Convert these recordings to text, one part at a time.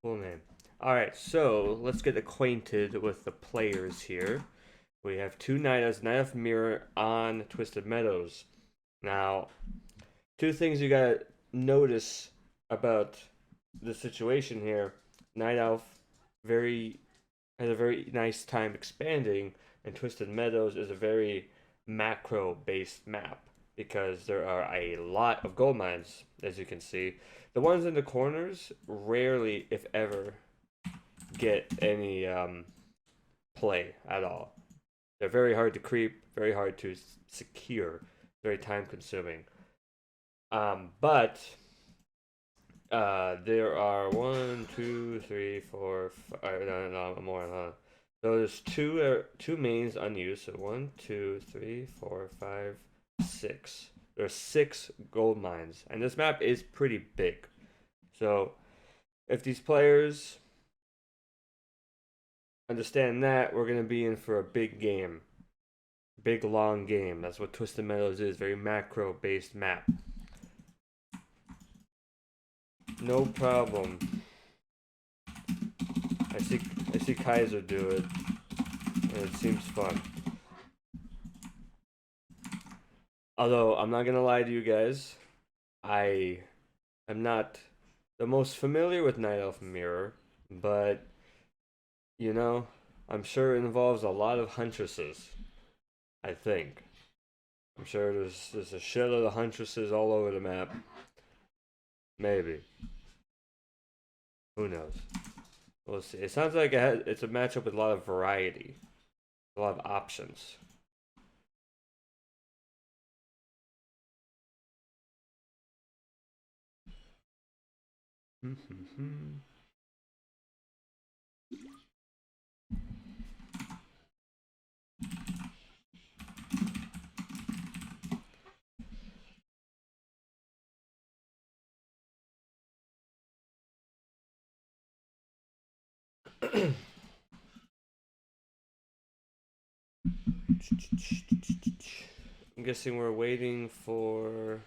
Cool name. Alright, so let's get acquainted with the players here. We have two Night Elves, Night Elf Mirror on Twisted Meadows. Now, two things you gotta notice about the situation here. Night Elf has a very nice time expanding, and Twisted Meadows is a very macro-based map because there are a lot of gold mines, as you can see. The ones in the corners rarely, if ever, get any play at all. They're very hard to creep, very hard to secure, very time consuming. But there are 1, 2, 3, 4, 5, no, more. So there's two mains unused. So 1, 2, 3, 4, 5, 6. There's 6 gold mines, and this map is pretty big. So if these players understand that, we're gonna be in for a big game, big long game. That's what Twisted Meadows is. Very macro-based map. No problem. I see Kaiser do it, and it seems fun. Although I'm not gonna lie to you guys, I am not the most familiar with Night Elf Mirror, but you know, I'm sure it involves a lot of huntresses. I think. I'm sure there's a shitload of huntresses all over the map. Maybe. Who knows? We'll see. It sounds like it's a matchup with a lot of variety, a lot of options. I'm guessing we're waiting for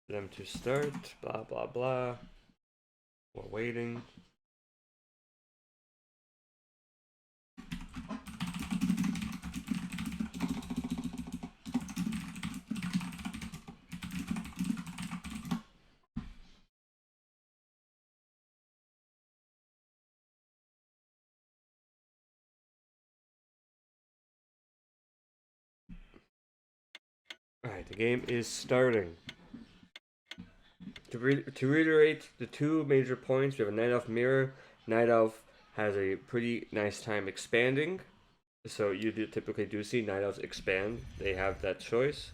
them to start. Blah blah blah. We're waiting. Alright, the game is starting. To reiterate the two major points, we have a Night Elf Mirror. Night Elf has a pretty nice time expanding. So you typically do see Night Elves expand. They have that choice.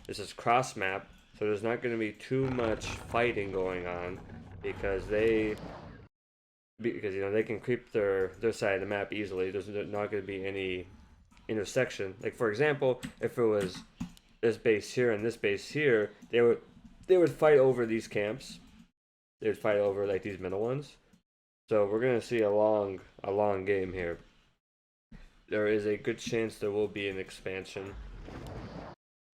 This is cross map, so there's not going to be too much fighting going on because you know they can creep their side of the map easily. There's not going to be any intersection. Like for example, if it was this base here and this base here, they would fight over these camps. They would fight over like these middle ones. So we're gonna see a long game here. There is a good chance there will be an expansion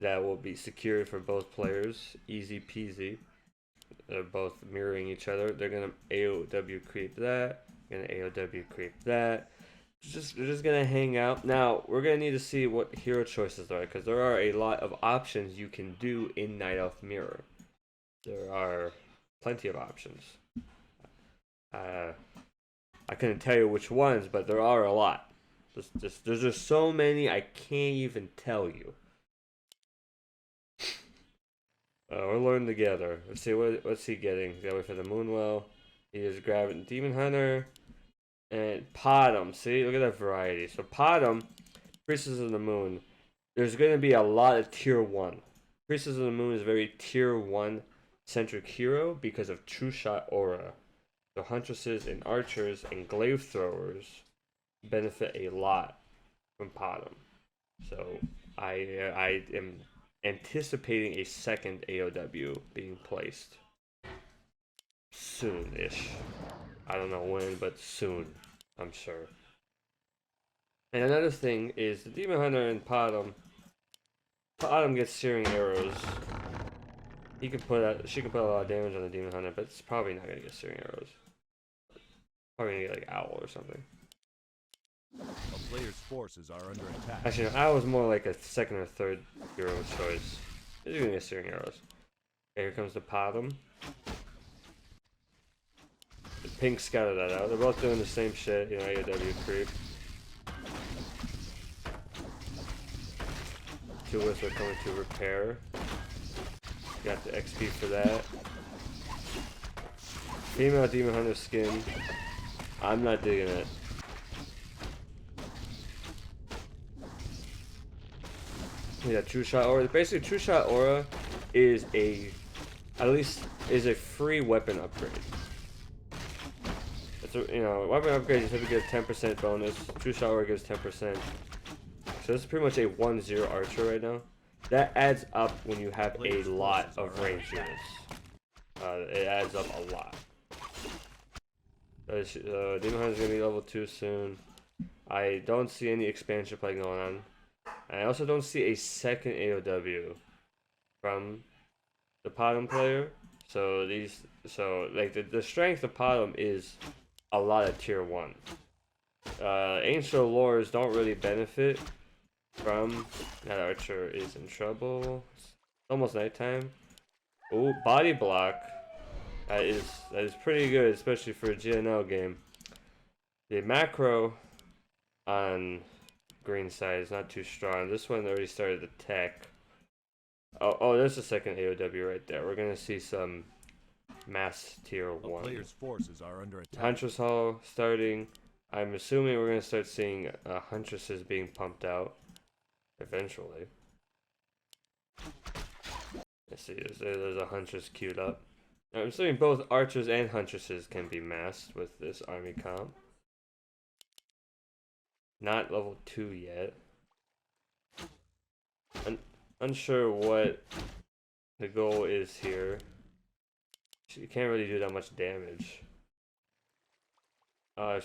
that will be secured for both players. Easy peasy. They're both mirroring each other. They're gonna AOW creep that. Gonna AOW creep that. They're just gonna hang out. Now we're gonna need to see what hero choices there are because there are a lot of options you can do in Night Elf Mirror. There are plenty of options. I couldn't tell you which ones, but there are a lot. There's just so many I can't even tell you. We're learning together. Let's see what's he getting. He's gotta wait for the Moonwell. He is grabbing Demon Hunter. And Potom, see, look at that variety. So Potom, Priestess of the Moon. There's going to be a lot of tier 1. Priestess of the Moon is a very tier 1 centric hero because of True Shot Aura. So Huntresses and Archers and Glaive Throwers benefit a lot from Potom. So I am anticipating a second AOW being placed soon-ish. I don't know when, but soon, I'm sure. And another thing is the Demon Hunter and Potom. Potom gets searing arrows. She can put a lot of damage on the Demon Hunter, but it's probably not gonna get searing arrows. Probably need like Owl or something. A player's forces are under attack. Actually, no, Owl is more like a second or third hero choice. He's gonna get Searing Arrows. Okay, here comes the Potom. The Pink scouted that out. They're both doing the same shit, you know, AOW creep. Two Wisps are coming to repair. Got the XP for that. Female Demon Hunter skin. I'm not digging it. Yeah, True Shot Aura. Basically, True Shot Aura is at least a free weapon upgrade. It's a, you know, weapon upgrade you typically get a 10% bonus. True Shot Aura gives 10%. So this is pretty much a 1-0 archer right now. That adds up when you have a lot of range units. It adds up a lot. Demon Hunter's gonna be level 2 soon. I don't see any expansion play going on. I also don't see a second AOW from the Potom player. So like the strength of Potom is a lot of tier 1. Ancient Lores don't really benefit from that. Archer is in trouble. It's almost nighttime. Oh, body block. That is pretty good, especially for a GNL game. The macro on green side is not too strong. This one already started the tech. Oh, there's a second AOW right there. We're gonna see some mass tier 1. Player's forces are under attack. Huntress Hall starting. I'm assuming we're gonna start seeing Huntresses being pumped out eventually. Let's see, there's a Huntress queued up. I'm assuming both Archers and Huntresses can be massed with this army comp. Not level 2 yet. Unsure what the goal is here. She can't really do that much damage.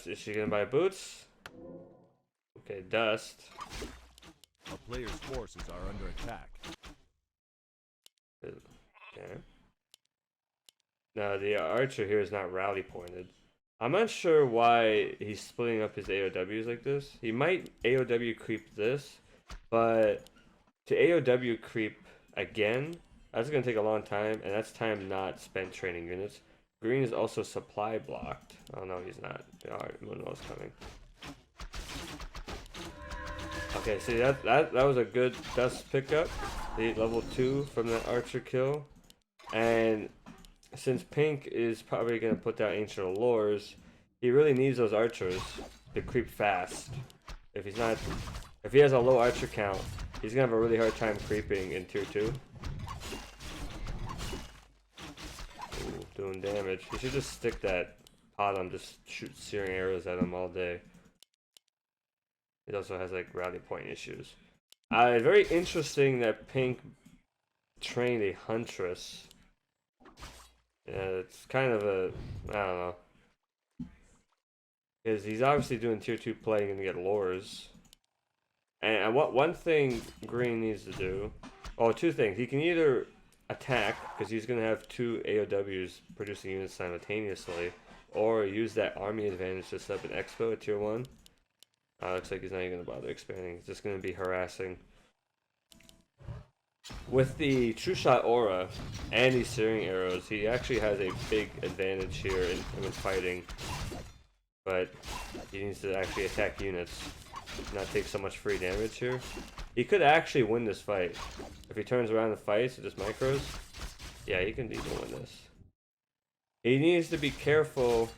Is she gonna buy boots? Okay, dust. A player's forces are under attack. Okay. Now the archer here is not rally pointed. I'm not sure why he's splitting up his AOWs like this. He might AOW creep this, but to AOW creep again, that's going to take a long time, and that's time not spent training units. Green is also supply blocked. Oh no, he's not. Alright, Moonwell's coming. Okay, see that was a good dust pickup. The level 2 from that archer kill. And since Pink is probably going to put down Ancient Allures, he really needs those archers to creep fast. If he has a low archer count, he's going to have a really hard time creeping in tier 2. Ooh, doing damage. He should just stick that Potom, just shoot searing arrows at him all day. It also has like rally point issues. Very interesting that Pink trained a Huntress. Yeah, it's kind of a, I don't know. Because he's obviously doing tier 2 play and get lures. And what one thing Green needs to do, oh, two things. He can either attack, because he's going to have 2 AOWs producing units simultaneously, or use that army advantage to set up an expo at tier 1. Looks like he's not even going to bother expanding. He's just going to be harassing. With the True Shot Aura and these Searing Arrows, he actually has a big advantage here in fighting. But he needs to actually attack units, not take so much free damage here. He could actually win this fight. If he turns around and fights with just micros, yeah, he can win this. He needs to be careful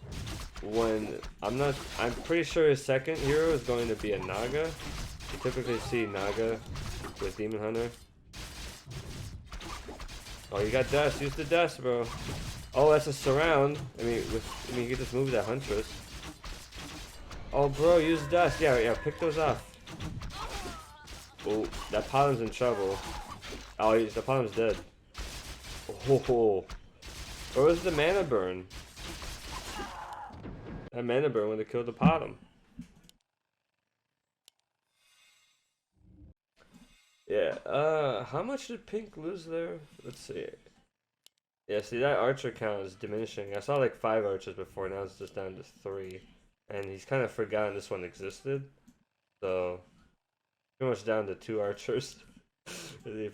when, I'm pretty sure his second hero is going to be a Naga. You typically see Naga with Demon Hunter. Oh, you got dust. Use the dust, bro. Oh, that's a surround. I mean, you can just move that Huntress. Oh, bro, use dust. Yeah, pick those off. Oh, that Potom's in trouble. Oh, the Potom's dead. Oh, where was the mana burn? That mana burn would have killed the Potom. Yeah, how much did Pink lose there? Let's see. Yeah, see that archer count is diminishing. I saw like 5 archers before, now it's just down to 3. And he's kind of forgotten this one existed. So, pretty much down to 2 archers. He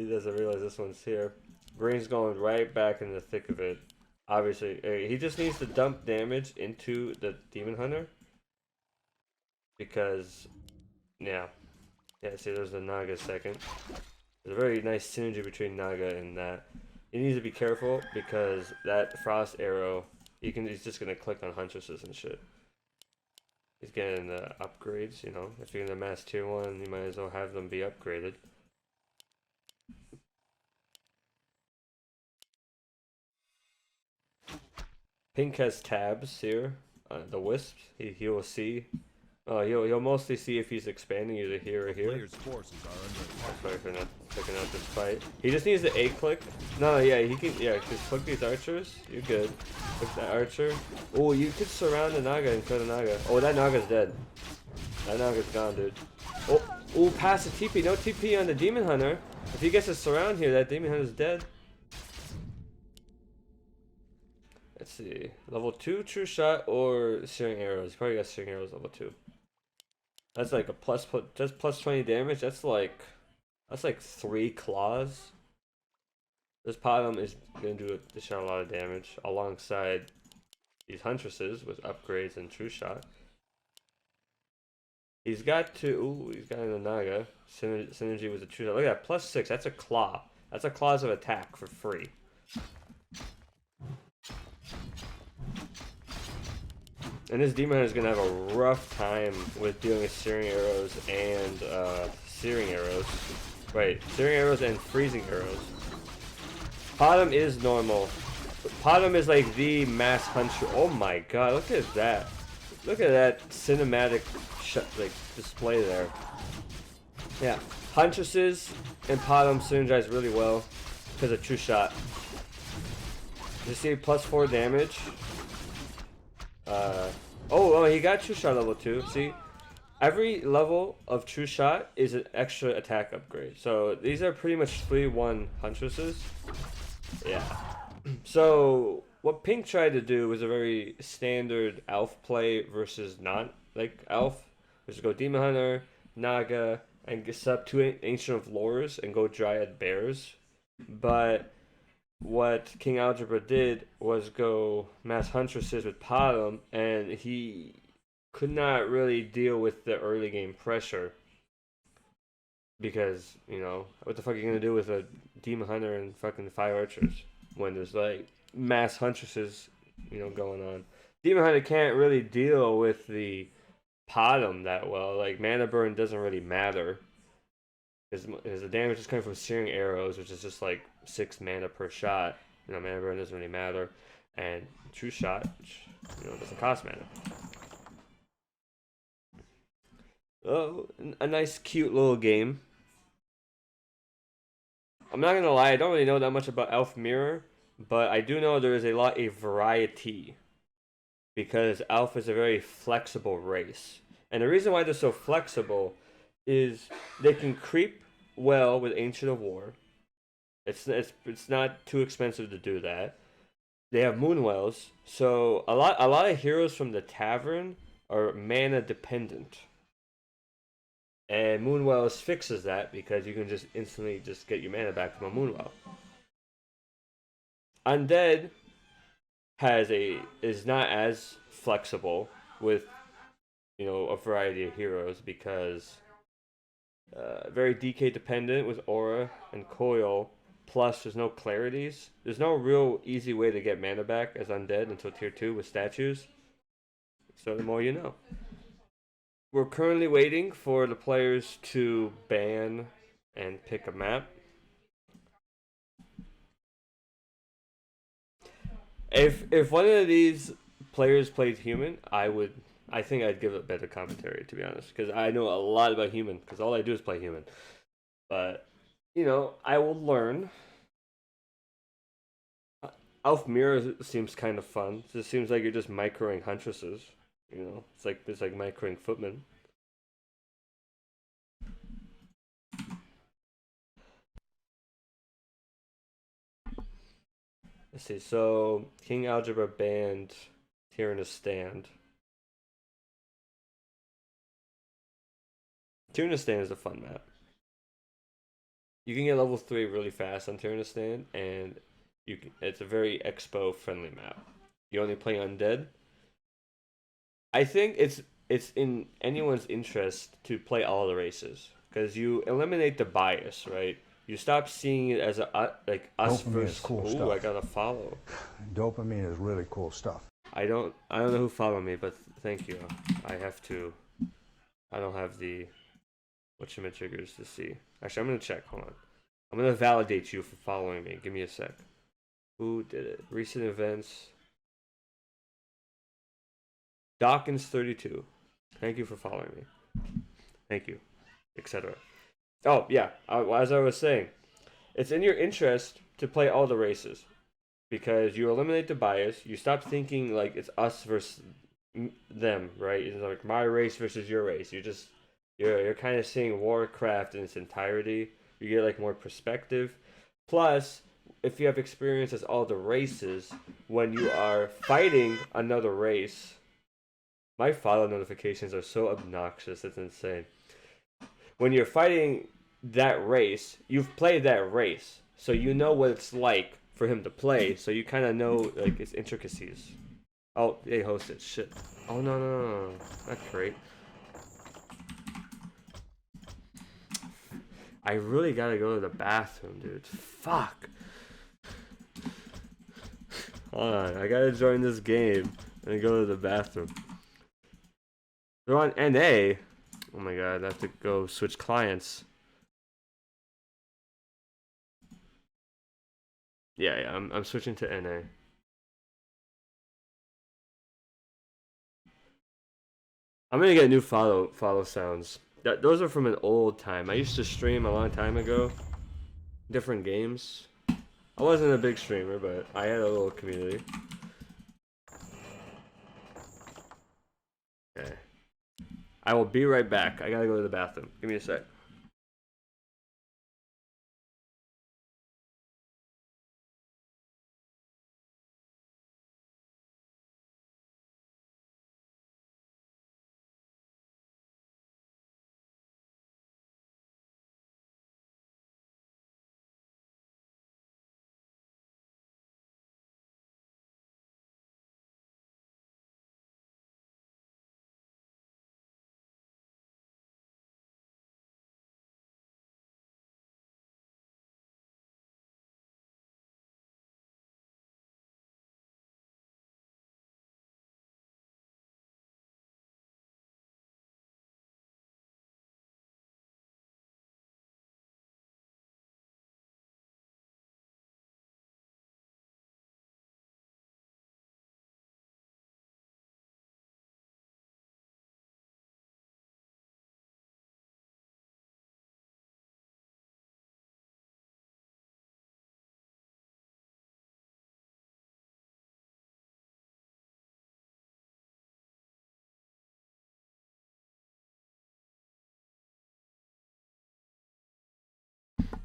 doesn't realize this one's here. Green's going right back in the thick of it. Obviously, he just needs to dump damage into the Demon Hunter. Because, yeah. Yeah, see, there's the Naga second. There's a very nice synergy between Naga and that. You need to be careful because that Frost Arrow, he's just going to click on Huntresses and shit. He's getting the upgrades, you know. If you're in the Mass Tier 1, you might as well have them be upgraded. Pink has tabs here. The Wisp, he will see. He'll mostly see if he's expanding either here or here. Player's forces are under Sorry for not picking out this fight. He just needs to A click. No, yeah, he can. Yeah, just click these archers. You're good. Click that archer. Oh, you could surround the Naga and kill the Naga. Oh, that Naga's dead. That Naga's gone, dude. Oh, pass the TP. No TP on the Demon Hunter. If he gets a surround here, that Demon Hunter's dead. Let's see. Level 2 True Shot or Searing Arrows. He probably got Searing Arrows level 2. That's like a just plus 20 damage. That's like 3 claws. This Potom is gonna do a lot of damage alongside these Huntresses with upgrades and True Shot. He's got he's got a Naga. Synergy with the True Shot. Look at that, +6. That's a claw. That's a claws of attack for free. And this Demon Hunter is going to have a rough time with dealing with Searing Arrows and Searing Arrows. Right, Searing Arrows and Freezing Arrows. Potom is normal. Potom is like the mass hunter. Oh my god, look at that. Look at that cinematic display there. Yeah, Huntresses and Potom synergize really well because of True Shot. You see +4 damage. Oh, he got True Shot level 2. See, every level of True Shot is an extra attack upgrade. So these are pretty much 3-1 Huntresses. Yeah. So what Pink tried to do was a very standard Elf play versus not like Elf, which is go Demon Hunter, Naga, and get up 2 Ancient of Lores and go Dryad Bears. But what KingAlgebra did was go Mass Huntresses with Potom, and he could not really deal with the early game pressure. Because, you know, what the fuck are you gonna do with a Demon Hunter and fucking 5 archers when there's like Mass Huntresses, you know, going on? Demon Hunter can't really deal with the Potom that well. Like, mana burn doesn't really matter. Because the damage is coming from Searing Arrows, which is just like 6 mana per shot. You know, mana burn doesn't really matter. And True Shot, which, you know, doesn't cost mana. Oh, a nice, cute little game. I'm not gonna lie, I don't really know that much about Elf Mirror, but I do know there is a variety. Because Elf is a very flexible race. And the reason why they're so flexible is they can creep well with Ancient of War. It's not too expensive to do that. They have Moonwells, so a lot of heroes from the tavern are mana dependent. And Moonwells fixes that because you can just instantly just get your mana back from a Moonwell. Undead is not as flexible with, you know, a variety of heroes because very DK dependent with Aura and Coil. Plus, there's no clarities. There's no real easy way to get mana back as Undead until Tier 2 with statues. So the more you know. We're currently waiting for the players to ban and pick a map. If one of these players played human, I think I'd give it better commentary, to be honest, because I know a lot about human, because all I do is play human. But, you know, I will learn. Elf Mirror seems kind of fun. It just seems like you're just microing Huntresses. You know, it's like microing Footmen. Let's see. So KingAlgebra banned Tyrannistan. Tyrannistan is a fun map. You can get level 3 really fast on Tyrannistan, and it's a very expo friendly map. You only play undead. I think it's in anyone's interest to play all the races because you eliminate the bias, right? You stop seeing it as a like us Dopamine is versus. cool Ooh, stuff. I gotta follow. Dopamine is really cool stuff. I don't know who followed me, but thank you. I have to. I don't have the triggers to see. Actually, I'm gonna check. Hold on. I'm gonna validate you for following me. Give me a sec. Who did it? Recent events. Dawkins32. Thank you for following me. Thank you, etc. Oh yeah. As I was saying, it's in your interest to play all the races because you eliminate the bias. You stop thinking like it's us versus them, right? It's like my race versus your race. You're kind of seeing Warcraft in its entirety. You get like more perspective. Plus, if you have experience as all the races, when you are fighting another race, my follow notifications are so obnoxious. It's insane. When you're fighting that race, you've played that race, so you know what it's like for him to play. So you kind of know like its intricacies. Oh, they hosted shit. Oh no, that's great. I really gotta go to the bathroom, dude. Fuck. Hold on, I gotta join this game and go to the bathroom. They're on NA. Oh my god, I have to go switch clients. Yeah, I'm switching to NA. I'm gonna get new follow sounds. Those are from an old time. I used to stream a long time ago. Different games. I wasn't a big streamer, but I had a little community. Okay. I will be right back. I gotta go to the bathroom. Give me a sec.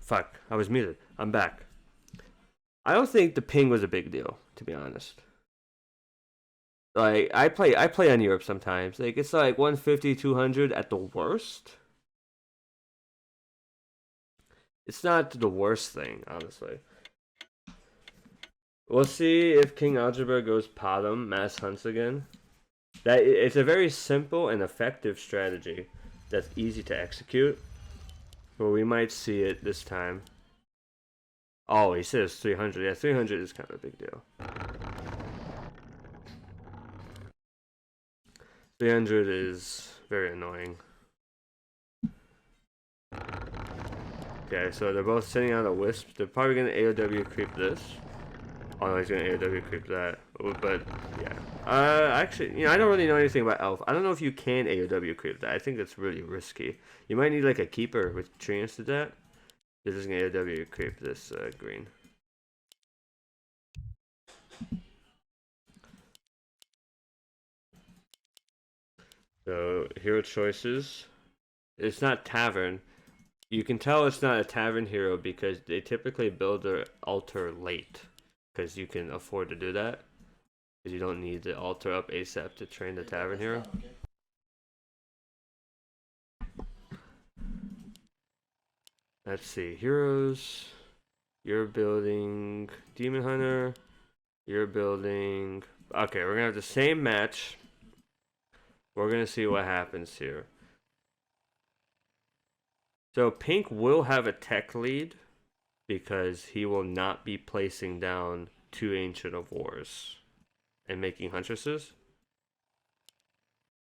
Fuck, I was muted. I'm back. I don't think the ping was a big deal, to be honest. Like I play on Europe sometimes. Like it's like 150, 200 at the worst. It's not the worst thing, honestly. We'll see if KingAlgebra goes Potom mass hunts again. It's a very simple and effective strategy that's easy to execute. But we might see it this time. Oh, he says 300. Yeah, 300 is kind of a big deal. 300 is very annoying. Okay, so they're both sitting on a wisp. They're probably gonna AOW creep this. Oh no, he's gonna AOW creep that. But yeah. Actually, I don't really know anything about Elf. I don't know if you can AOW creep that. I think that's really risky. You might need like a keeper with treants to that. This is gonna AOW creep this green. So hero choices. It's not Tavern. You can tell it's not a Tavern hero because they typically build their altar late. because you can afford to do that. Because you don't need to alter up ASAP to train the Tavern Hero. Let's see, heroes. You're building Demon Hunter. You're building. Okay, we're gonna have the same match. We're gonna see what happens here. So Pink will have a tech lead because he will not be placing down 2 Ancient of Wars and making Huntresses.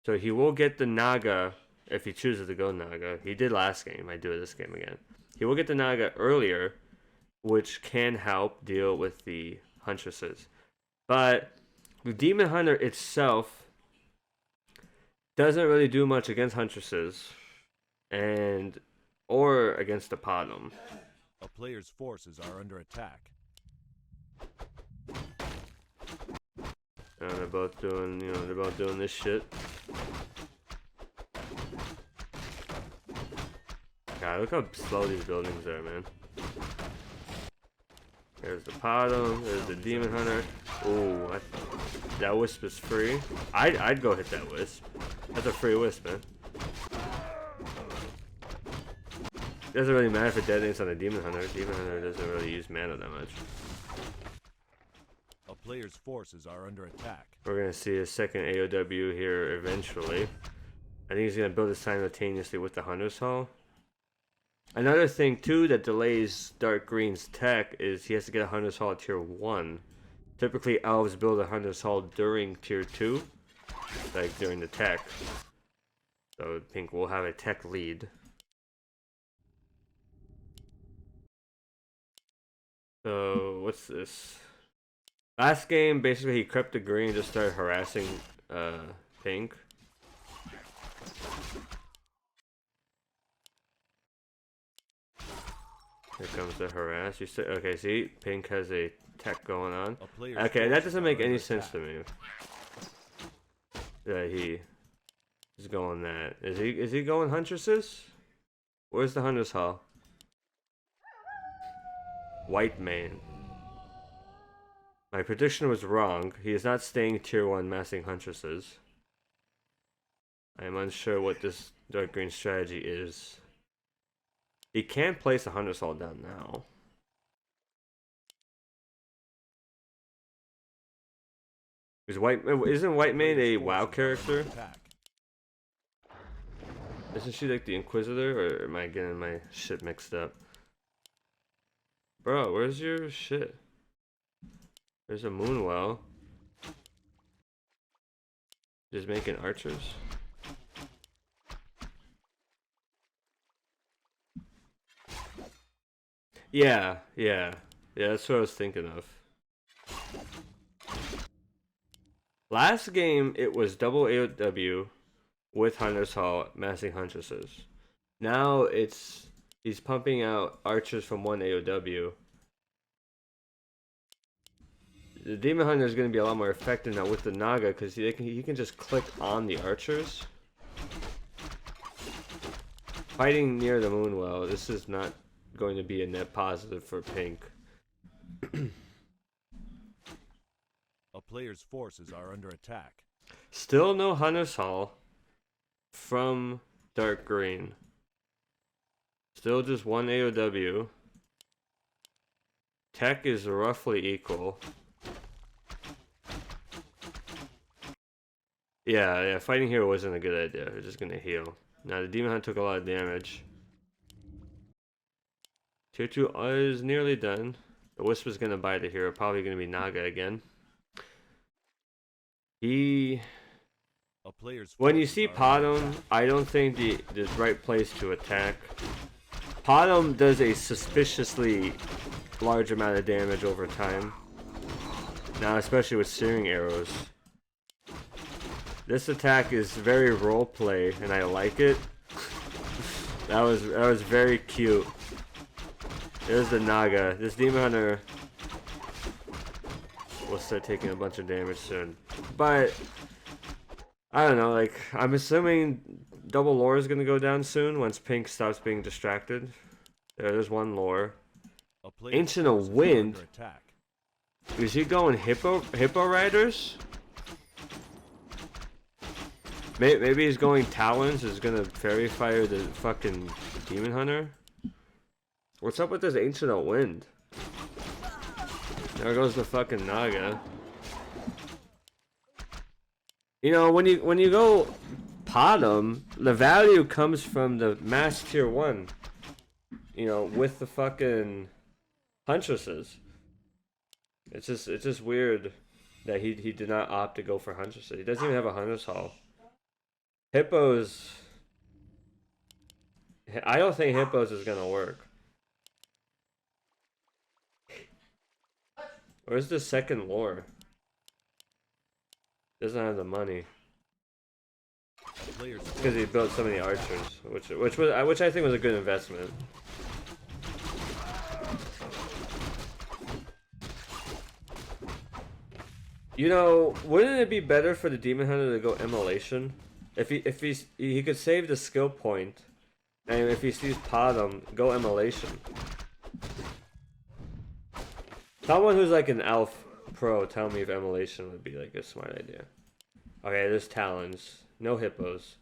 So he will get the Naga if he chooses to go Naga. He did last game. I do it this game again. He will get the Naga earlier, which can help deal with the Huntresses. But the Demon Hunter itself doesn't really do much against Huntresses or against the Potom. A player's forces are under attack. And they're both doing, they're both doing this shit. God, look how slow these buildings are, man. There's the Potom, there's the Demon Hunter. Ooh, that Wisp is free. I'd go hit that Wisp. That's a free Wisp, man. Doesn't really matter if it detonates on the Demon Hunter. Demon Hunter doesn't really use mana that much. A player's forces are under attack. We're gonna see a second AOW here eventually. I think he's gonna build this simultaneously with the Hunter's Hall. Another thing too that delays Dark Green's tech is he has to get a Hunter's Hall at tier 1. Typically elves build a Hunter's Hall during tier 2, like during the tech. So Pink will have a tech lead. So what's this? Last game basically he crept to green and just started harassing Pink. Here comes the harass. You say, okay, see, Pink has a tech going on. Okay, that doesn't make any sense to me. That he is going that. Is he going Huntresses? Where's the Hunter's Hall? White man. My prediction was wrong. He is not staying tier 1 massing Huntresses. I am unsure what this Dark Green strategy is. He can't place a Hunter's Hall down now. Isn't White Maid a WoW character? Isn't she like the Inquisitor, or am I getting my shit mixed up? Bro, where's your shit? There's a Moonwell. Just making archers. Yeah, that's what I was thinking of. Last game, it was double AOW with Hunter's Hall, massing Huntresses. Now he's pumping out archers from 1 AOW. The Demon Hunter is going to be a lot more effective now with the Naga because he can just click on the archers. Fighting near the Moonwell, this is not going to be a net positive for Pink. A player's forces are under attack. Still no Hunter's Hall from Dark Green. Still just 1 AOW. Tech is roughly equal. Yeah, fighting here wasn't a good idea. We're just gonna heal. Now the Demon Hunter took a lot of damage. Tier 2 is nearly done. The Wisp is gonna buy the hero, probably gonna be Naga again. When you see Potom, I don't think the right place to attack. Potom does a suspiciously large amount of damage over time. Now, especially with searing arrows. This attack is very roleplay, and I like it. that was very cute. There's the Naga. This Demon Hunter will start taking a bunch of damage soon. But I don't know, like I'm assuming double lore is gonna go down soon once Pink stops being distracted. There's one lore. Ancient of Wind. Is he going hippo riders? Maybe he's going talons. Is gonna fairy fire the fucking demon hunter. What's up with this ancient of wind? There goes the fucking naga. You know, when you go pot him, the value comes from the mass tier 1. You know, with the fucking huntresses. It's just weird that he did not opt to go for huntresses. He doesn't even have a hunter's hall. Hippos. I don't think hippos is gonna work. Where's the second lore? Doesn't have the money. Because he built so many archers, which I think was a good investment. You know, wouldn't it be better for the demon hunter to go immolation? If he could save the skill point, and if he sees Potom, go immolation. Someone who's like an elf pro, tell me if immolation would be like a smart idea. Okay, there's talons, no hippos.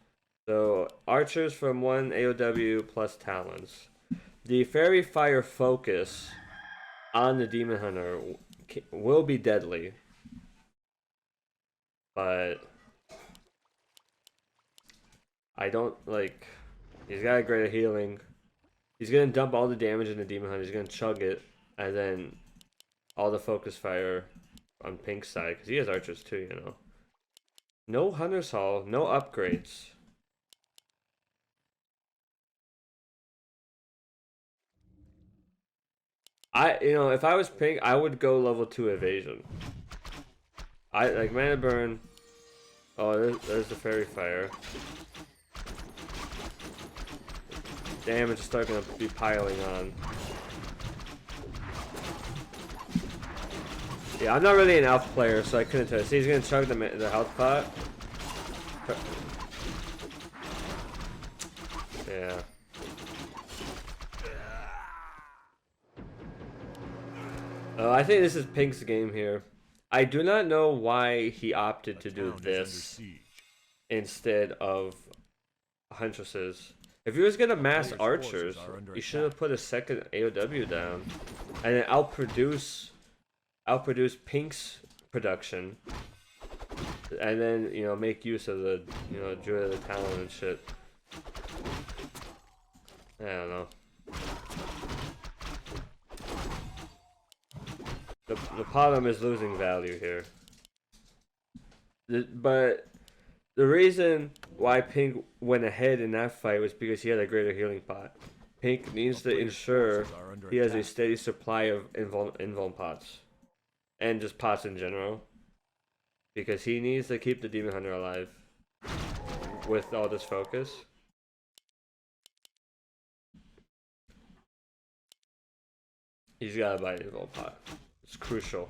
So archers from 1 AOW plus talons. The fairy fire focus on the demon hunter will be deadly, but I don't like. He's got a greater healing. He's gonna dump all the damage in the demon hunter. He's gonna chug it, and then all the focus fire on Pink's side, because he has archers too, you know. No hunter's hall, no upgrades. If I was Pink, I would go level 2 evasion. I like mana burn. Oh, there's the fairy fire. Damage is starting to be piling on. Yeah, I'm not really an elf player, so I couldn't tell. See, he's gonna chug the health pot. Yeah. I think this is Pink's game here. I do not know why he opted to do this instead of huntresses. If he was gonna mass archers, he should have put a second AOW down and then outproduce Pink's production, and then make use of the Druid of the Talon and shit. I don't know. The Potom is losing value here. But the reason why Pink went ahead in that fight was because he had a greater healing pot. Pink needs to ensure he has a steady supply of invuln pots. And just pots in general. Because he needs to keep the Demon Hunter alive. With all this focus. He's gotta buy an invuln pot. It's crucial.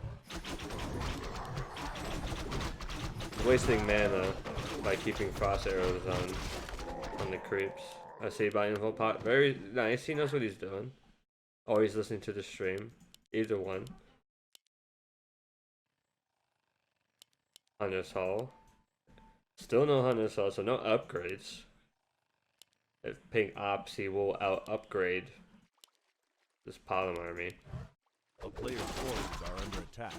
Wasting mana by keeping frost arrows on the creeps. I say buy invuln pot. Very nice. He knows what he's doing. Always listening to the stream. Either one. Hunter's Hall. Still no Hunter's Hall, so no upgrades. If Pink opts, he will out-upgrade this Potom army. A player's forces are under attack.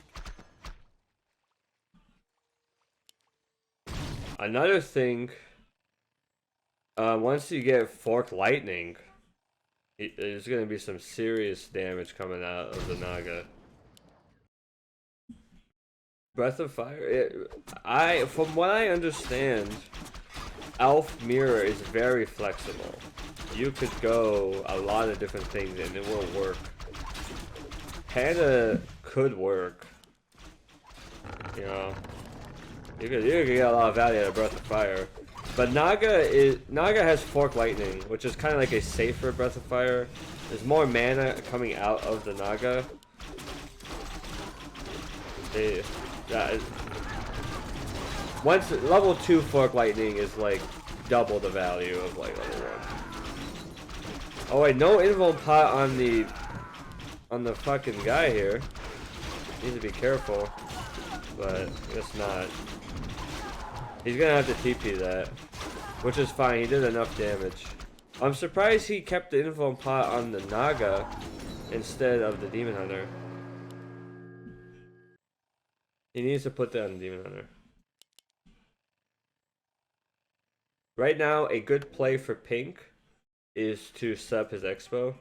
Another thing, once you get Forked Lightning, there's going to be some serious damage coming out of the Naga. Breath of Fire, from what I understand, Elf Mirror is very flexible. You could go a lot of different things and it will work. Panda could work. You could get a lot of value out of Breath of Fire. But Naga has Forked Lightning, which is kind of like a safer Breath of Fire. There's more mana coming out of the Naga. Once level 2 Forked Lightning is like double the value of like level 1. Oh wait, no invuln pot on the fucking guy here. Needs to be careful, but I guess not. He's gonna have to TP that, which is fine. He did enough damage. I'm surprised he kept the Invuln pot on the Naga instead of the Demon Hunter. He needs to put that on the Demon Hunter. Right now, a good play for Pink is to sub his Expo.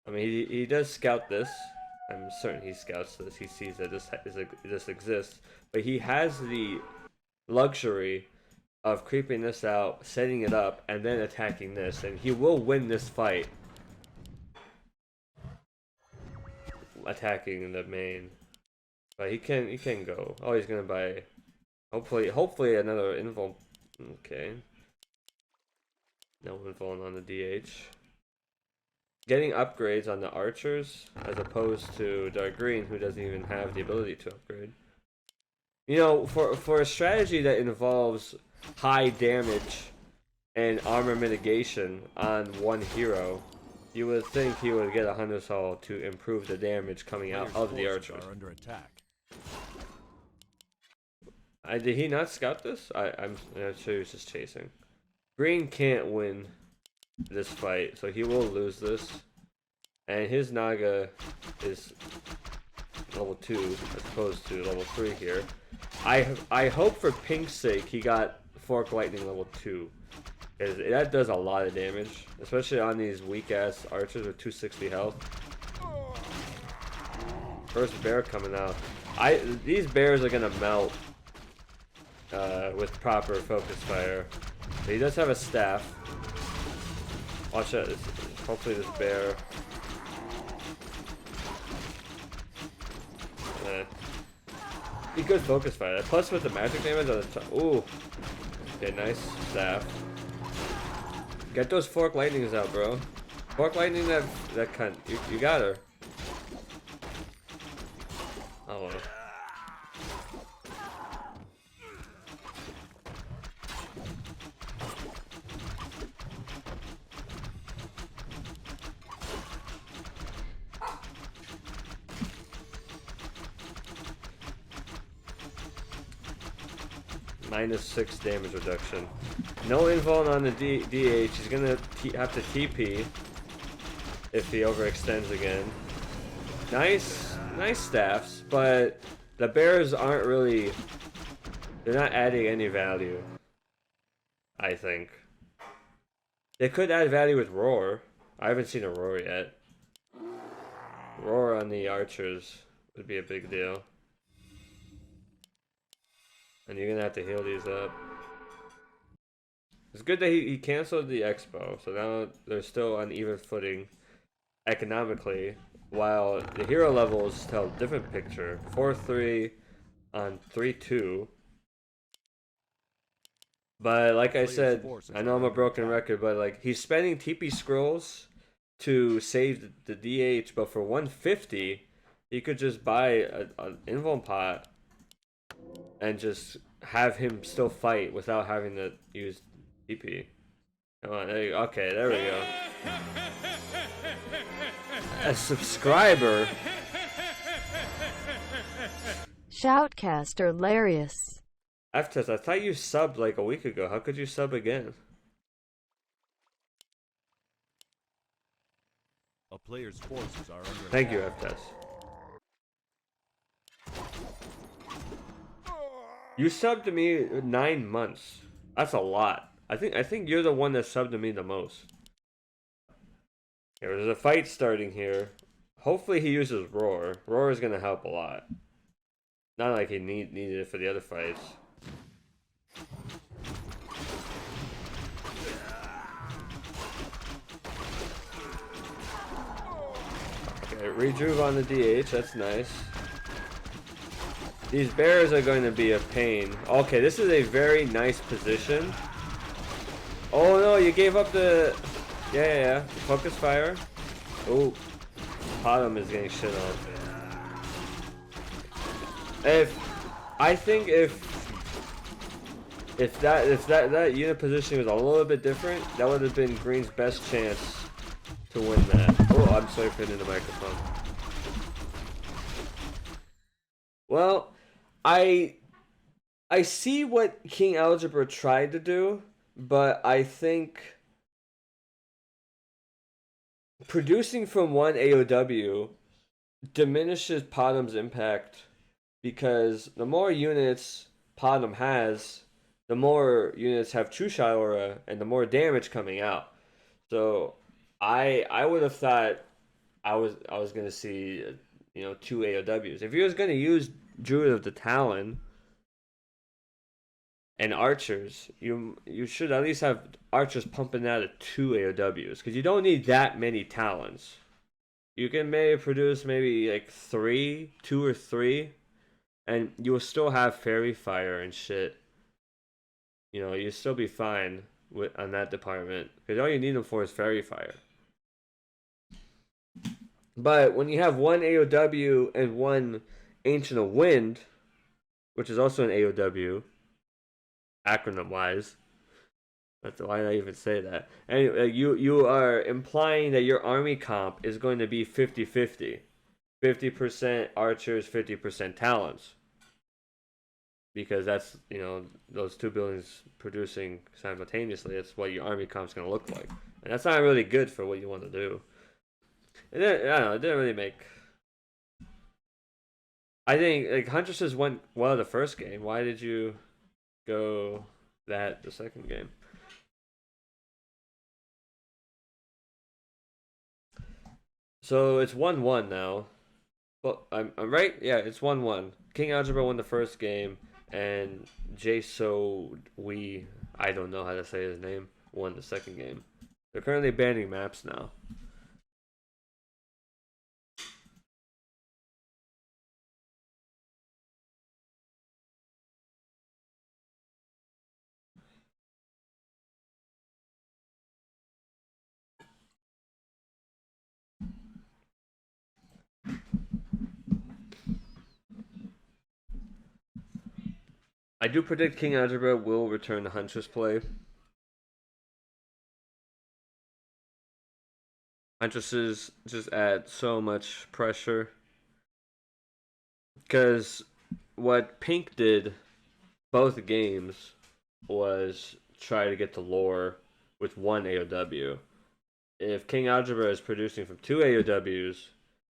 I mean, he does scout this. I'm certain he scouts this. He sees that this exists. But he has the luxury of creeping this out, setting it up, and then attacking this. And he will win this fight. Attacking the main. But he can go. Oh, he's gonna buy hopefully another Invuln. Okay. No Invuln on the DH. Getting upgrades on the archers as opposed to Dark Green, who doesn't even have the ability to upgrade. You know, for a strategy that involves high damage and armor mitigation on one hero, you would think he would get a Hunter's Hall to improve the damage coming out of the archers. Are under attack. Did he not scout this? I'm sure he was just chasing. Green can't win this fight, so he will lose this. And his Naga is level 2 as opposed to level 3 here. I hope for Pink's sake he got Fork Lightning level 2. Because that does a lot of damage, especially on these weak ass archers with 260 health. First bear coming out. These bears are gonna melt with proper focus fire. But he does have a staff. Watch out! Hopefully this bear. He could focus fire. Plus with the magic damage on the top. Ooh. Okay, nice staff. Get those Fork Lightnings out, bro. Fork Lightning that cunt. You got her. Oh well. -6 damage reduction. No Invuln on the DH. He's gonna have to TP if he overextends again. Nice staffs, but the bears aren't really. They're not adding any value. I think they could add value with Roar. I haven't seen a Roar yet. Roar on the archers would be a big deal. And you're gonna have to heal these up. It's good that he canceled the Expo, so now they're still on even footing economically, while the hero levels tell a different picture. 4-3 on 3-2. But like I said, I know I'm a broken record, but like he's spending TP scrolls to save the DH, but for 150, he could just buy an Invuln pot and just have him still fight without having to use TP. Come on, there you go. Okay, there we go. A subscriber. Shoutcaster hilarious. F-Test, I thought you subbed like a week ago. How could you sub again? A player's forces are under Thank attack. you, F-Test. You subbed to me 9 months. That's a lot. I think you're the one that subbed to me the most. There's a fight starting here. Hopefully he uses Roar. Roar is gonna help a lot. Not like he needed it for the other fights. Okay, rejuve on the DH. That's nice. These bears are going to be a pain. Okay, this is a very nice position. Oh no, you gave up the... Yeah. Focus fire. Oh, bottom is getting shit on. If that unit position was a little bit different, that would have been Green's best chance to win that. Oh, I'm sorry for hitting the microphone. Well, I I see what KingAlgebra tried to do, but I think producing from one AOW diminishes Podum's impact because the more units Podum has, the more units have True Shot Aura and the more damage coming out. So I would have thought I was gonna see two AOWs. If he was gonna use Druid of the Talon and archers, you should at least have archers pumping out of two AOWs because you don't need that many talons. You can maybe produce maybe like two or three, and you will still have fairy fire and shit. You'll still be fine on that department because all you need them for is fairy fire. But when you have one AOW and one Ancient of Wind, which is also an AOW, acronym wise, that's why I even say that. And you are implying that your army comp is going to be 50-50. 50% archers, 50% talons. Because that's, those two buildings producing simultaneously. That's what your army comp's going to look like. And that's not really good for what you want to do. And then, I don't know, it didn't really make... I think, like, Huntresses went well the first game. Why did you go that the second game? So it's 1-1 now. Well, I'm right? Yeah, it's 1-1. KingAlgebra won the first game, and Jsoswe, I don't know how to say his name, won the second game. They're currently banning maps now. I do predict KingAlgebra will return to Huntress play. Huntresses just add so much pressure. Because what Pink did both games was try to get the lore with one AOW. If KingAlgebra is producing from two AOWs,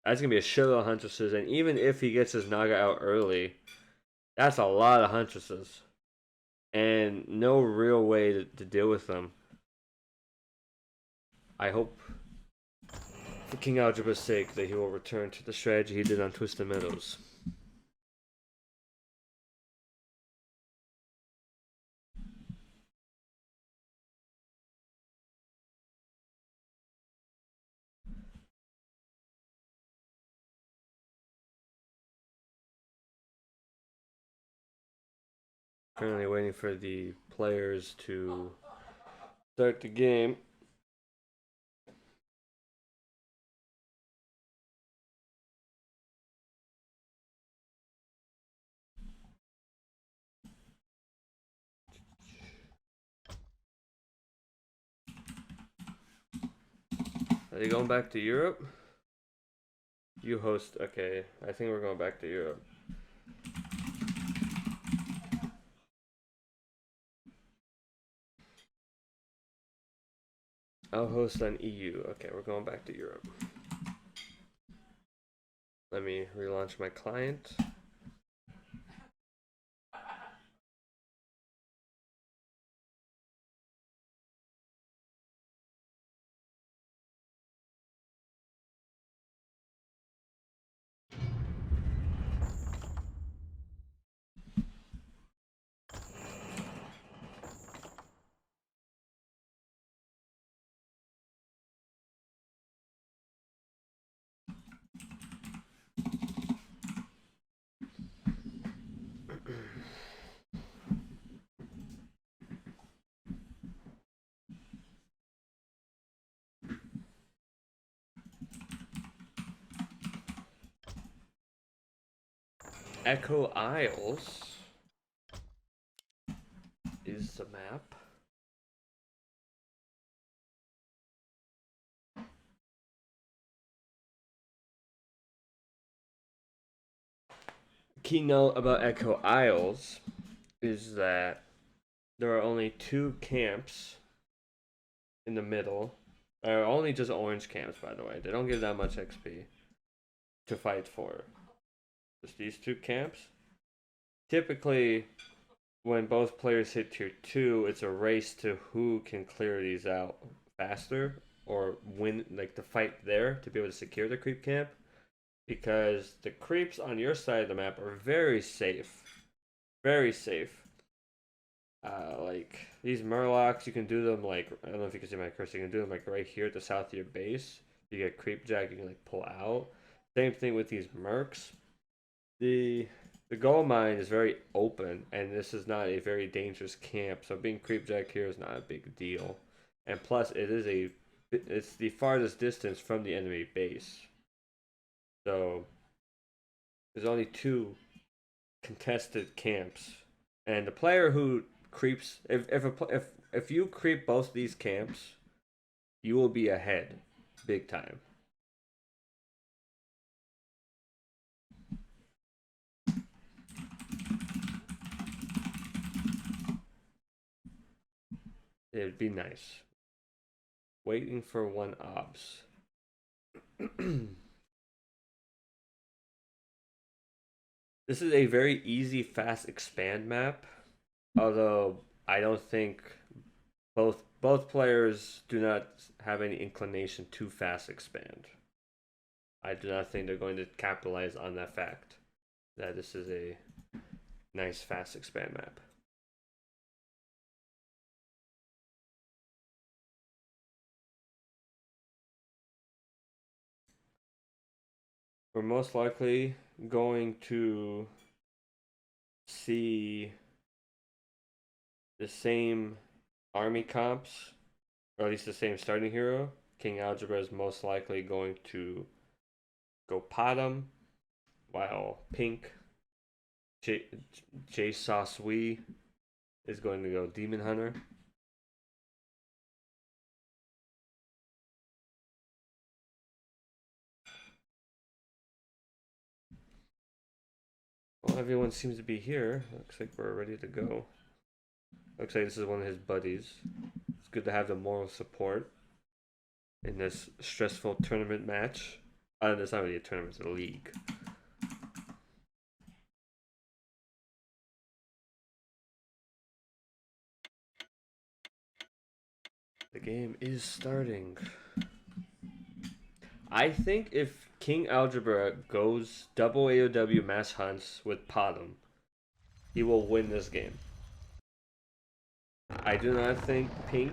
that's going to be a shitload of Huntresses. And even if he gets his Naga out early, that's a lot of Huntresses. And no real way to deal with them. I hope, for KingAlgebra's sake, that he will return to the strategy he did on Twisted Meadows. Currently waiting for the players to start the game. Are they going back to Europe? You host. Okay, I think we're going back to Europe. I'll host on EU. Okay, we're going back to Europe. Let me relaunch my client. Echo Isles is the map. keynote about Echo Isles is that there are only 2 camps in the middle. They're only just orange camps, by the way. They don't give that much XP to fight for. Just these 2 camps. Typically, when both players hit tier 2, it's a race to who can clear these out faster or win, like the fight there to be able to secure the creep camp. Because the creeps on your side of the map are very safe. Very safe. Like these murlocs, you can do them like, I don't know if you can see my cursor, you can do them like right here at the south of your base. You get creep jack, you can like pull out. Same thing with these mercs. The gold mine is very open, and this is not a very dangerous camp, so being creep jack here is not a big deal. And plus, it's the farthest distance from the enemy base. So there's only 2 contested camps, and the player who creeps, if you creep both these camps, you will be ahead, big time. It'd be nice. Waiting for 1 obs. This is a very easy, fast expand map. Although I don't think both players do not have any inclination to fast expand. I do not think they're going to capitalize on that fact that this is a nice fast expand map. We're most likely going to see the same army comps, or at least the same starting hero. KingAlgebra is most likely going to go Potom, while Pink Jsoswe is going to go Demon Hunter. Well, everyone seems to be here. Looks like we're ready to go. Looks like this is one of his buddies. It's good to have the moral support in this stressful tournament match. It's not really a tournament, it's a league. The game is starting. I think if KingAlgebra goes double AOW mass hunts with Potom, he will win this game. I do not think Pink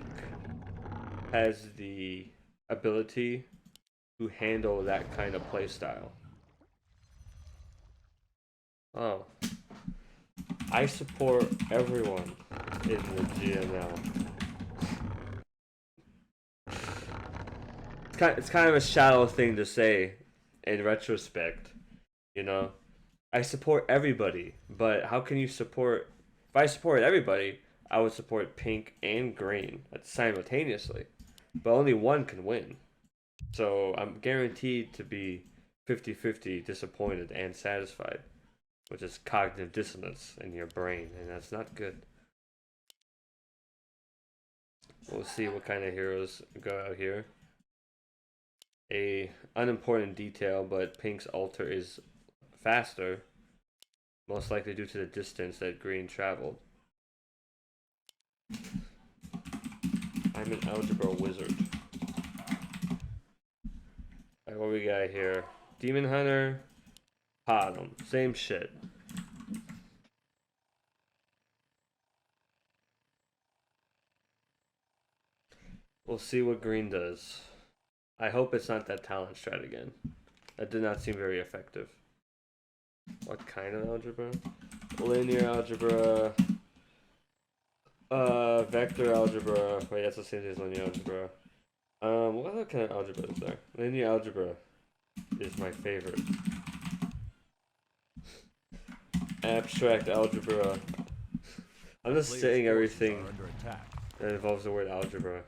has the ability to handle that kind of playstyle. Oh. I support everyone in the GNL. It's kind of a shallow thing to say in retrospect, you know? I support everybody, but how can you support... If I support everybody, I would support Pink and Green simultaneously. But only one can win. So I'm guaranteed to be 50-50 disappointed and satisfied. Which is cognitive dissonance in your brain, and that's not good. We'll see what kind of heroes go out here. A unimportant detail, but Pink's altar is faster, most likely due to the distance that Green traveled. I'm an algebra wizard. Alright, what we got here? Demon Hunter, Potom, same shit. We'll see what Green does. I hope it's not that talent strat again. That did not seem very effective. What kind of algebra? Linear algebra. Vector algebra. Wait, that's the same thing as linear algebra. What other kind of algebra is there? Linear algebra is my favorite. Abstract algebra. I'm just saying everything that involves the word algebra.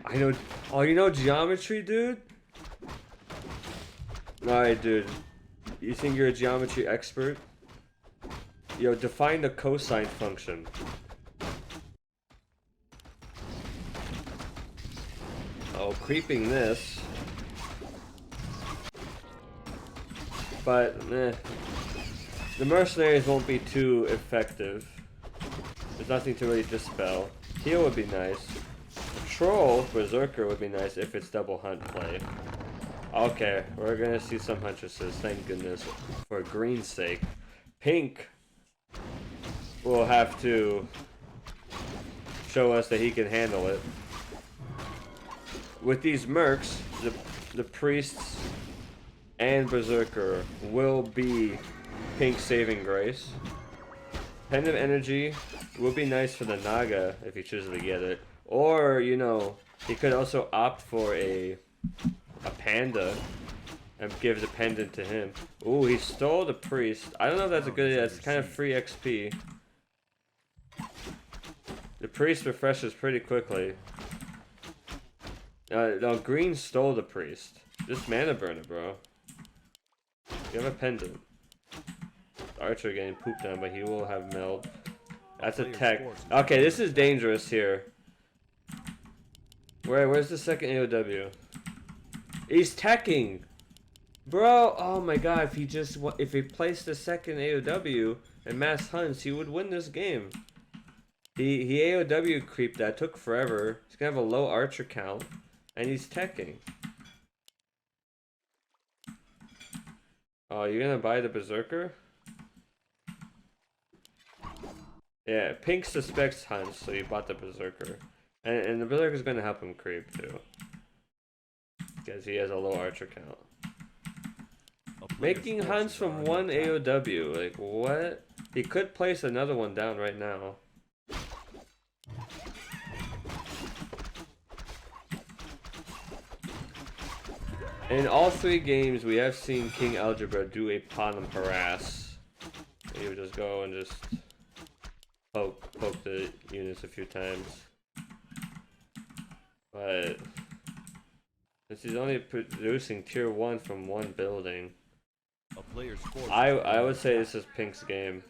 I know. Oh, you know geometry, dude? Alright, dude. You think you're a geometry expert? Yo, define the cosine function. Oh, creeping this. But, the mercenaries won't be too effective. There's nothing to really dispel. Heal would be nice. Troll, Berserker would be nice if it's double hunt play. Okay, we're gonna see some huntresses, thank goodness. For green's sake. Pink will have to show us that he can handle it. With these mercs, the priests and Berserker will be Pink's saving grace. Pen of Energy would be nice for the Naga if he chooses to get it. Or, you know, he could also opt for a panda and give the pendant to him. Ooh, he stole the priest. I don't know if that's a good idea. That's kind of free XP. The priest refreshes pretty quickly. No, green stole the priest. Just mana burner, bro. You have a pendant. Archer getting pooped on, but he will have meld. That's a tech. Okay, this is dangerous here. Where's the second AOW? He's teching, bro. Oh my god! If he placed the second AOW and mass hunts, he would win this game. He AOW creeped that. Took forever. He's gonna have a low archer count, and he's teching. Oh, you're gonna buy the Berserker? Yeah, Pink suspects hunts, so he bought the Berserker. And the Berserker's gonna help him creep too. Because he has a low archer count. Making hunts from one AOW, like what? He could place another one down right now. In all three games, we have seen KingAlgebra do a Panem harass. He would just go and just poke the units a few times. But since he's only producing tier 1 from one building, I would say this is Pink's game.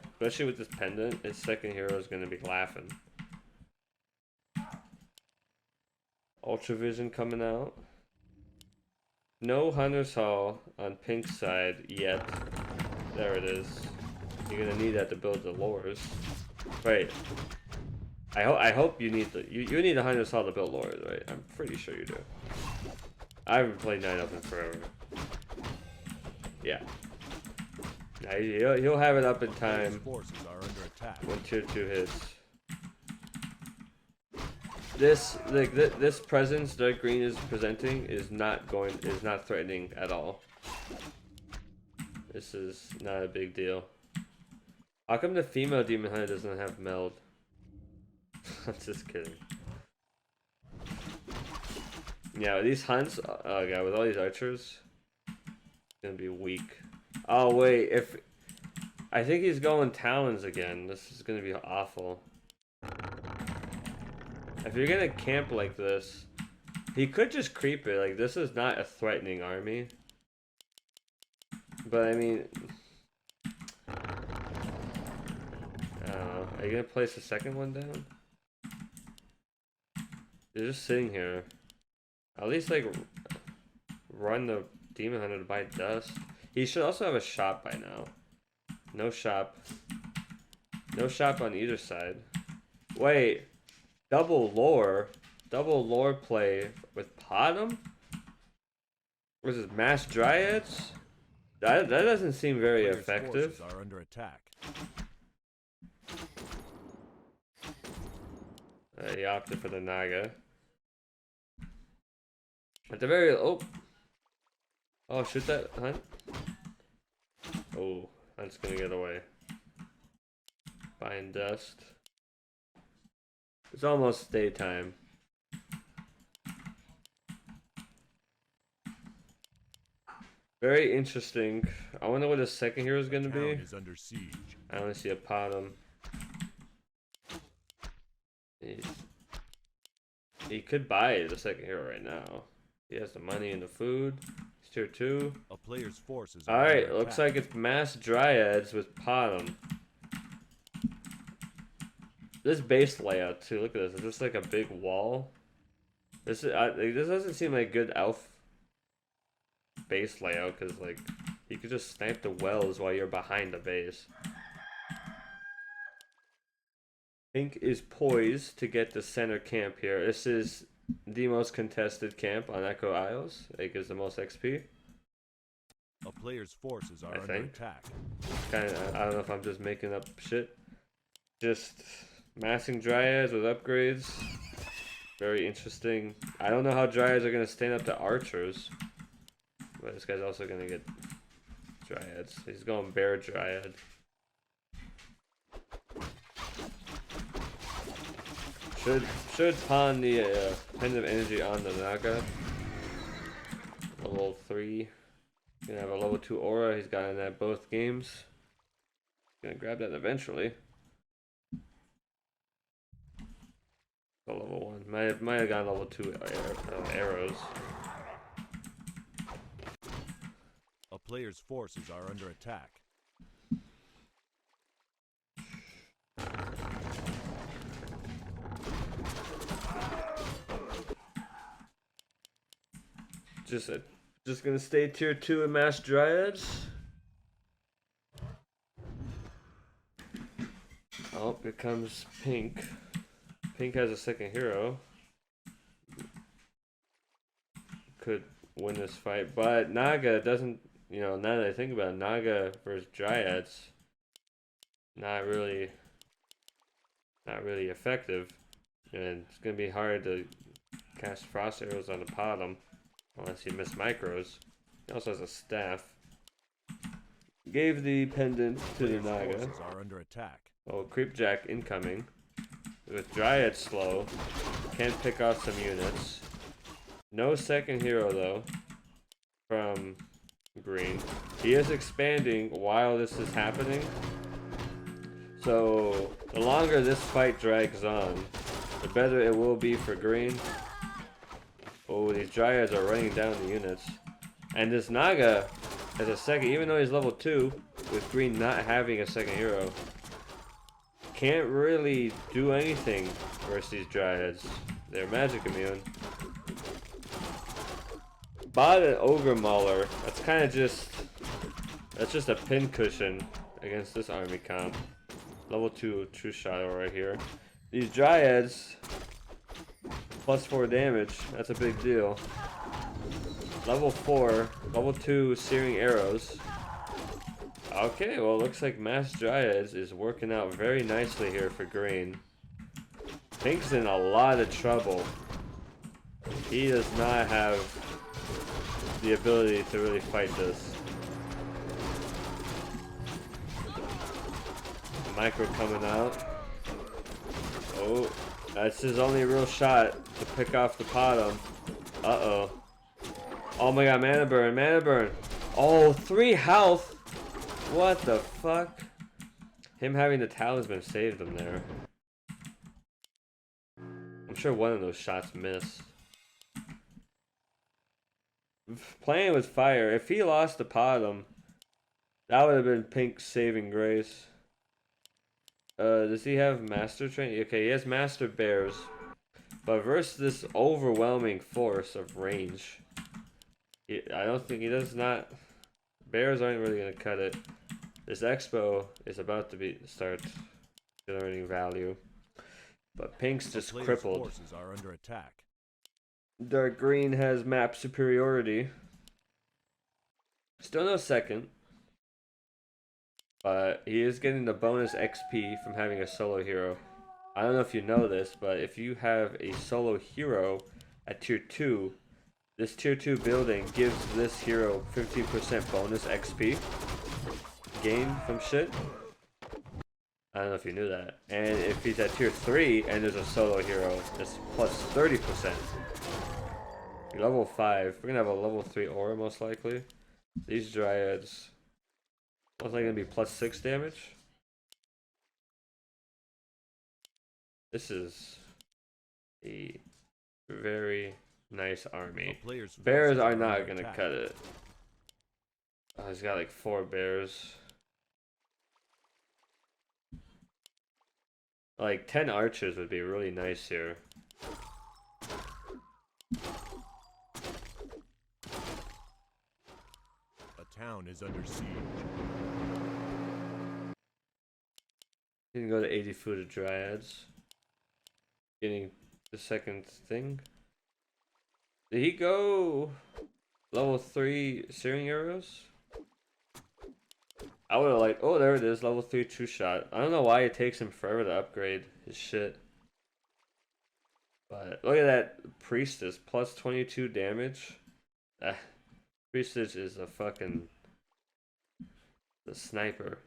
Especially with this pendant, his second hero is going to be laughing. Ultravision coming out. No Hunter's Hall on Pink's side yet. There it is. You're gonna need that to build the lores. Wait. I hope you need you need a Hunter's Hall to build lores, right? I'm pretty sure you do. I haven't played 9 of them forever. Yeah. He'll have it up in time when tier 2 hits. This presence that green is presenting is not threatening at all. This is not a big deal. How come the female demon hunter doesn't have meld? I'm just kidding. Yeah, with these hunts, oh god, with all these archers, it's gonna be weak. Oh wait, I think he's going talons again. This is gonna be awful. If you're gonna camp like this, he could just creep it. Like, this is not a threatening army. But I mean, I don't know. Are you gonna place the second one down? You're just sitting here. At least like run the demon hunter to buy dust. He should also have a shop by now. No shop. No shop on either side. Wait. Double lore play with Potom? What is this, mass dryads? That doesn't seem very effective. Are under attack. He opted for the Naga. At the very oh, shoot that hunt. Oh, hunt's gonna get away. Buying dust. It's almost daytime. Very interesting. I wonder what his second hero is going to be. Is under siege. I only see a Potom. He could buy the second hero right now. He has the money and the food. He's tier 2. A player's forces are Alright, under looks attack. like it's mass dryads with Potom. This base layout too, look at this. It's just like a big wall. This doesn't seem like good elf base layout, because like you could just snipe the wells while you're behind the base. Pink is poised to get the center camp here. This is the most contested camp on Echo Isles. It gives the most XP. A player's forces are I under think. attack. I don't know if I'm just making up shit. Just massing dryads with upgrades. Very interesting. I don't know how dryads are gonna stand up to archers. But this guy's also gonna get dryads. He's going bear dryad. Should pawn the pendant energy on the Naga. Level 3. Gonna have a level 2 aura. He's gotten that both games. Gonna grab that eventually. Oh, level 1. Might have gotten level 2 arrows. A player's forces are under attack. Just gonna stay tier 2 and mass dryads. Oh, here comes Pink. Pink has a second hero. Could win this fight, but Naga doesn't, you know, now that I think about it, Naga versus dryads, not really effective. And it's gonna be hard to cast frost arrows on the bottom. Unless you miss micros. He also has a staff. Gave the pendant to the Naga. Forces are under attack. Oh, Creepjack incoming. With Dryad slow. Can't pick off some units. No second hero though. From green. He is expanding while this is happening. So the longer this fight drags on, the better it will be for green. Oh, these dryads are running down the units. And this Naga has a second, even though he's level 2, with green not having a second hero, can't really do anything versus these dryads. They're magic immune. Bought an Ogre Mauler. That's kind of just a pincushion against this army comp. Level 2 True Shadow right here. These dryads, plus 4 damage, that's a big deal. Level 4, level 2 Searing Arrows. Okay, well, it looks like Mass Dryads is working out very nicely here for green. Pink's in a lot of trouble. He does not have the ability to really fight this. Micro coming out. Oh, that's his only real shot to pick off the bottom. Uh-oh. Oh my god, mana burn, mana burn. Oh, 3 health. What the fuck? Him having the talisman saved him there. I'm sure one of those shots missed. Playing with fire, if he lost the bottom, that would have been Pink's saving grace. Does he have Master Train? Okay, he has Master Bears. But versus this overwhelming force of range, I don't think he does not. Bears aren't really going to cut it. This Expo is about to start generating value. But Pink's just crippled. Forces are under attack. Dark Green has map superiority. Still no second. But he is getting the bonus XP from having a solo hero. I don't know if you know this, but if you have a solo hero at tier 2, this tier 2 building gives this hero 15% bonus XP gain from shit. I don't know if you knew that. And if he's at tier 3 and there's a solo hero, it's plus 30%. Level 5. We're gonna have a level 3 aura most likely. These dryads most likely gonna be plus 6 damage. This is a very, nice army. A player's Bears forces are under not gonna attack. cut it. Oh, he's got like 4 bears. Like 10 archers would be really nice here. A town is under siege. You can go to 80 food of dryads. Getting the second thing. Did he go level 3 searing arrows? I would have liked, oh there it is, level 3 true shot. I don't know why it takes him forever to upgrade his shit. But look at that priestess, plus 22 damage. Priestess is a fucking the sniper.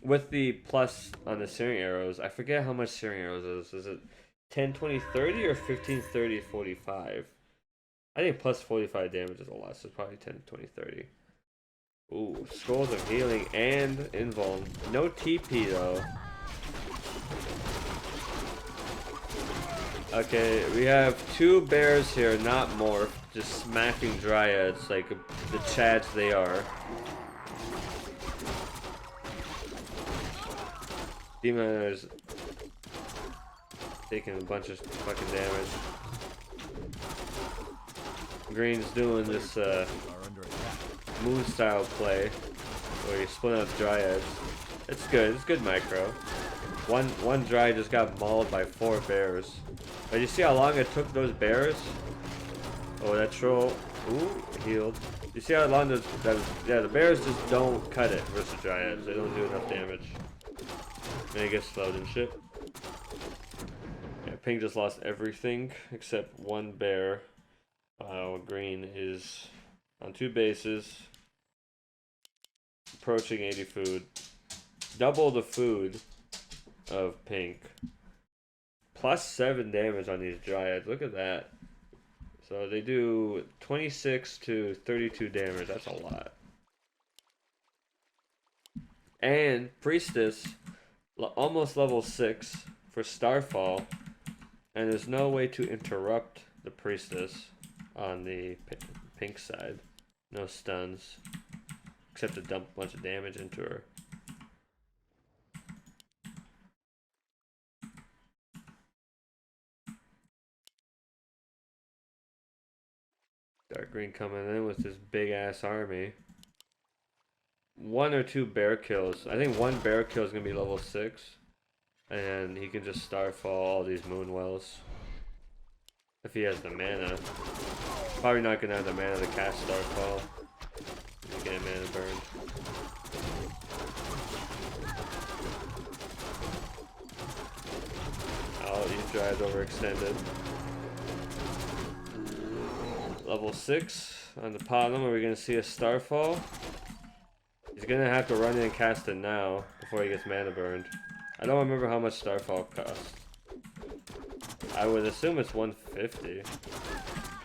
With the plus on the searing arrows, I forget how much searing arrows is. Is it 10, 20, 30 or 15, 30, 45? I think plus 45 damage is a lot, so it's probably 10, 20, 30. Ooh, scrolls of healing and invuln. No TP though. Okay, we have 2 bears here, not morph, just smacking dryads like the chads they are. Demoners taking a bunch of fucking damage. Green's doing this moon style play where you split up dryads. It's good. It's good micro. One dryad just got mauled by 4 bears. But you see how long it took those bears? Oh, that troll. Ooh, healed. You see how long yeah, the bears just don't cut it versus dryads. They don't do enough damage. And it gets slowed and shit. Yeah, pink just lost everything except 1 bear. Green is on 2 bases. Approaching 80 food. Double the food of pink. Plus 7 damage on these dryads. Look at that. So they do 26 to 32 damage. That's a lot. And priestess almost level 6 for Starfall, and there's no way to interrupt the priestess on the pink side. No stuns, except to dump a bunch of damage into her. Dark green coming in with this big ass army. 1 or 2 bear kills. I think 1 bear kill is gonna be level 6, and he can just Starfall all these moon wells if he has the mana. Probably not gonna have the mana to cast Starfall. He's getting mana burned. Oh, these drives overextended. Level 6 on the bottom. Are we gonna see a Starfall? He's gonna have to run in and cast it now before he gets mana burned. I don't remember how much Starfall costs. I would assume it's 150.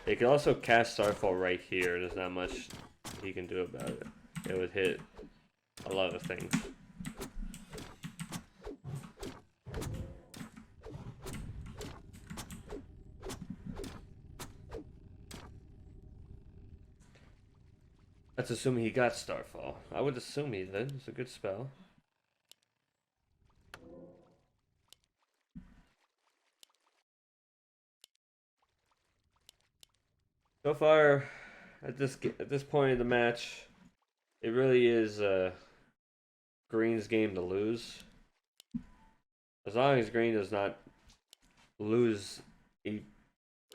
He could also cast Starfall right here. There's not much he can do about it. It would hit a lot of things. That's assuming he got Starfall. I would assume he did. It's a good spell. So far, at this point in the match, it really is Green's game to lose. As long as Green does not lose a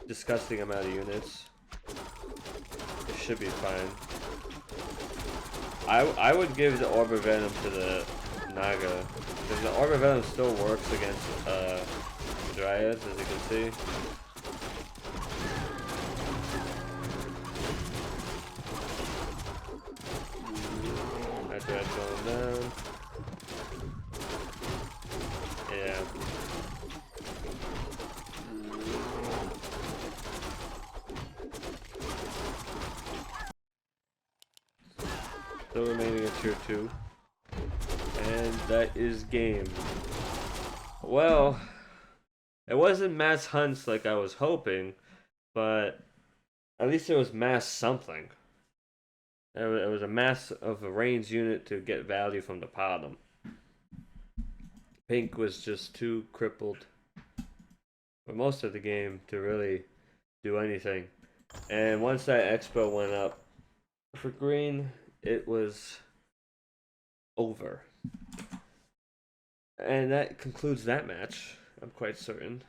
disgusting amount of units, it should be fine. I would give the Orb of Venom to the Naga, because the Orb of Venom still works against Dryads, as you can see. That Dryad's going down. Yeah. Still remaining at tier 2. And that is game. Well, It wasn't mass hunts like I was hoping, but at least it was mass something. It was a mass of a range unit to get value from the bottom. Pink was just too crippled for most of the game to really do anything. And once that expo went up for green, it was over. And that concludes that match, I'm quite certain.